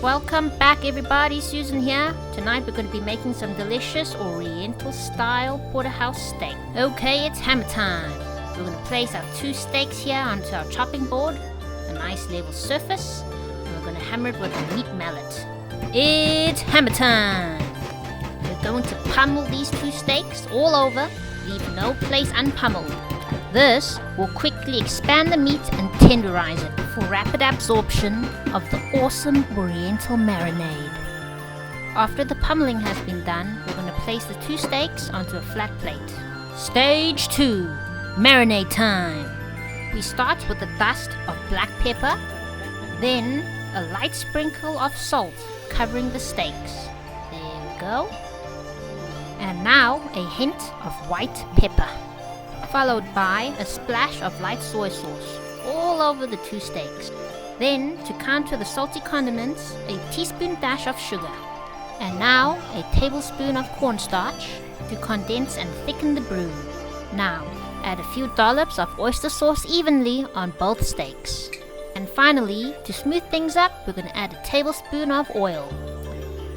Welcome back everybody, Susan here. Tonight we're going to be making some delicious Oriental style porterhouse steak. Okay, it's hammer time. We're going to place our 2 steaks here onto our chopping board, a nice level surface, and we're going to hammer it with a meat mallet. It's hammer time. We're going to pummel these 2 steaks all over, leave no place unpummeled. This will quickly expand the meat and tenderize it for rapid absorption of the awesome Oriental marinade. After the pummeling has been done, we're going to place the 2 steaks onto a flat plate. Stage 2, marinade time. We start with a dust of black pepper, then a light sprinkle of salt covering the steaks. There we go. And now a hint of white pepper, followed by a splash of light soy sauce all over the 2 steaks. Then, to counter the salty condiments, a teaspoon dash of sugar. And now, a tablespoon of cornstarch to condense and thicken the brew. Now, add a few dollops of oyster sauce evenly on both steaks. And finally, to smooth things up, we're going to add a tablespoon of oil.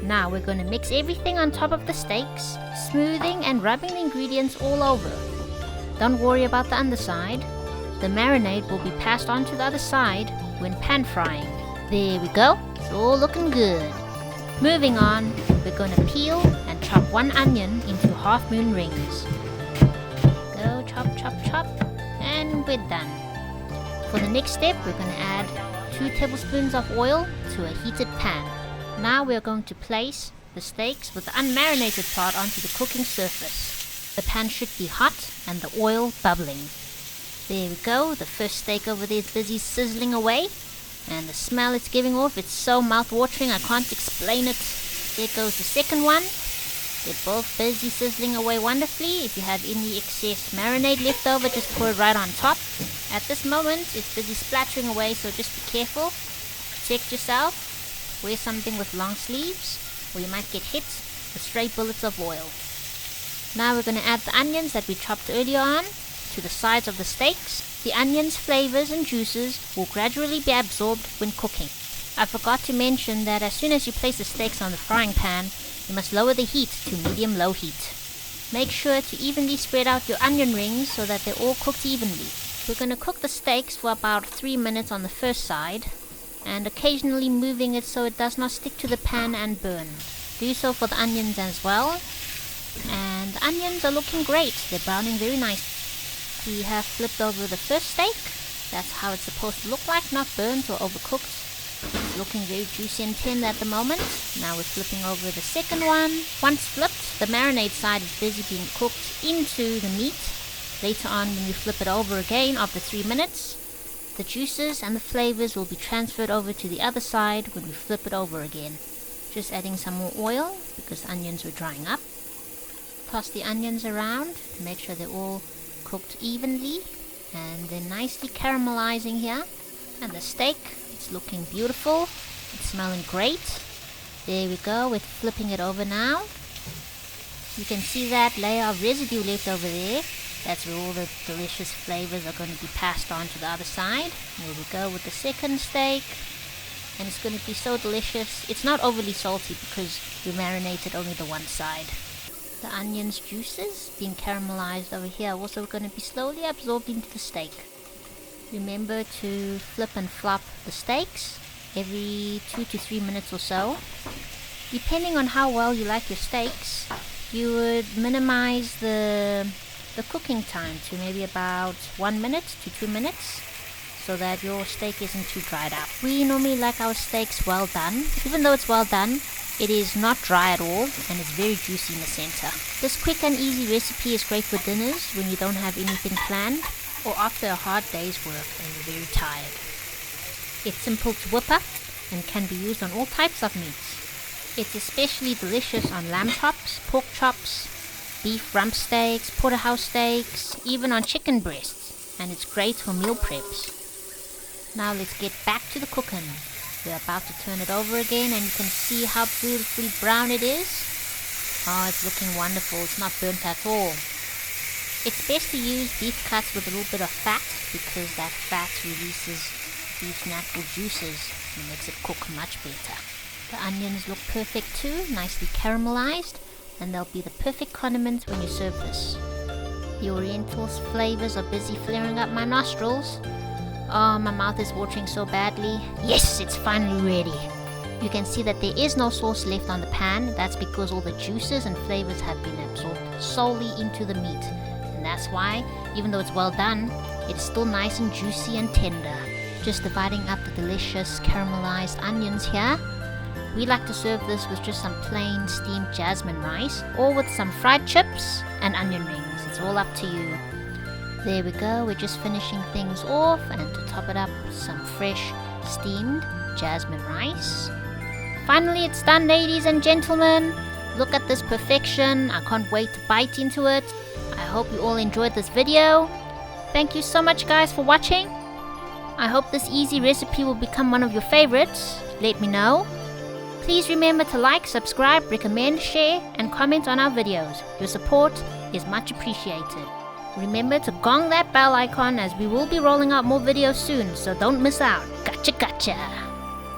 Now we're going to mix everything on top of the steaks, smoothing and rubbing the ingredients all over. Don't worry about the underside. The marinade will be passed on to the other side when pan frying. There we go, it's all looking good. Moving on, we're going to peel and chop 1 onion into half moon rings. Go chop, chop, chop, and we're done. For the next step, we're going to add 2 tablespoons of oil to a heated pan. Now we're going to place the steaks with the unmarinated part onto the cooking surface. The pan should be hot and the oil bubbling. There we go, the first steak over there is busy sizzling away, and the smell it's giving off, it's so mouth-watering I can't explain it. There goes the second one. They're both busy sizzling away wonderfully. If you have any excess marinade left over, just pour it right on top. At this moment, it's busy splattering away, so just be careful. Protect yourself. Wear something with long sleeves, or you might get hit with stray bullets of oil. Now we're going to add the onions that we chopped earlier on to the sides of the steaks. The onions' flavors and juices will gradually be absorbed when cooking. I forgot to mention that as soon as you place the steaks on the frying pan, you must lower the heat to medium-low heat. Make sure to evenly spread out your onion rings so that they're all cooked evenly. We're going to cook the steaks for about 3 minutes on the first side, and occasionally moving it so it does not stick to the pan and burn. Do so for the onions as well. And the onions are looking great. They're browning very nice. We have flipped over the first steak. That's how it's supposed to look like, not burnt or overcooked. It's looking very juicy and tender at the moment. Now we're flipping over the second one. Once flipped, the marinade side is busy being cooked into the meat. Later on, when we flip it over again after 3 minutes, the juices and the flavors will be transferred over to the other side when we flip it over again. Just adding some more oil because onions were drying up. Toss the onions around to make sure they're all cooked evenly, and they're nicely caramelizing here. And the steak, it's looking beautiful. It's smelling great. There we go, we're flipping it over now. You can see that layer of residue left over there. That's where all the delicious flavors are going to be passed on to the other side. There we go with the second steak. And it's going to be so delicious. It's not overly salty because we marinated only the one side. The onions' juices being caramelized over here are also going to be slowly absorbed into the steak. Remember to flip and flop the steaks every 2 to 3 minutes or so. Depending on how well you like your steaks, you would minimize the cooking time to maybe about 1 minute to 2 minutes, so that your steak isn't too dried out. We normally like our steaks well done. Even though it's well done, it is not dry at all, and it's very juicy in the center. This quick and easy recipe is great for dinners when you don't have anything planned, or after a hard day's work and you're very tired. It's simple to whip up and can be used on all types of meats. It's especially delicious on lamb chops, pork chops, beef rump steaks, porterhouse steaks, even on chicken breasts, and it's great for meal preps. Now let's get back to the cooking. We're about to turn it over again, and you can see how beautifully brown it is. Oh, it's looking wonderful. It's not burnt at all. It's best to use beef cuts with a little bit of fat because that fat releases beef's natural juices and makes it cook much better. The onions look perfect too, nicely caramelized, and they'll be the perfect condiment when you serve this. The Oriental's flavors are busy flaring up my nostrils. Oh, my mouth is watering so badly. Yes, it's finally ready. You can see that there is no sauce left on the pan. That's because all the juices and flavors have been absorbed solely into the meat. And that's why, even though it's well done, it is still nice and juicy and tender. Just dividing up the delicious caramelized onions here. We like to serve this with just some plain steamed jasmine rice or with some fried chips and onion rings. It's all up to you. There we go, we're just finishing things off, and to top it up, some fresh steamed jasmine rice. Finally, it's done, ladies and gentlemen. Look at this perfection. I can't wait to bite into it. I hope you all enjoyed this video. Thank you so much, guys, for watching. I hope this easy recipe will become one of your favorites. Let me know. Please remember to like, subscribe, recommend, share, and comment on our videos. Your support is much appreciated. Remember to gong that bell icon, as we will be rolling out more videos soon, so don't miss out. Gotcha, gotcha.